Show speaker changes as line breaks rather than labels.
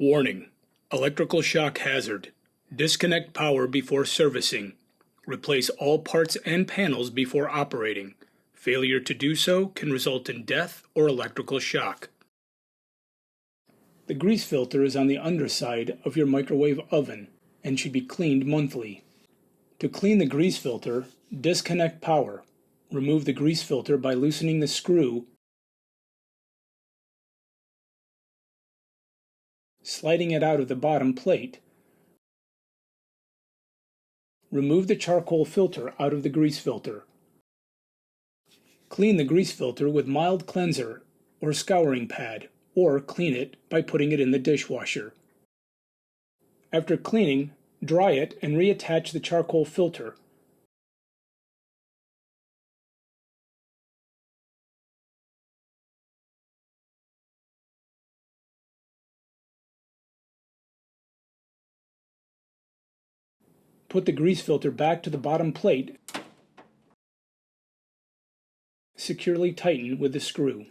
Warning: electrical shock hazard. Disconnect power before servicing. Replace all parts and panels before operating. Failure to do so can result in death or electrical shock. The grease filter is on the underside of your microwave oven and should be cleaned monthly. To clean the grease filter, disconnect power. Remove the grease filter by loosening the screw, sliding it out of the bottom plate. Remove the charcoal filter out of the grease filter. Clean the grease filter with mild cleanser or scouring pad, or clean it by putting it in the dishwasher. After cleaning, dry it and reattach the charcoal filter. Put the grease filter back to the bottom plate. Securely tighten with the screw.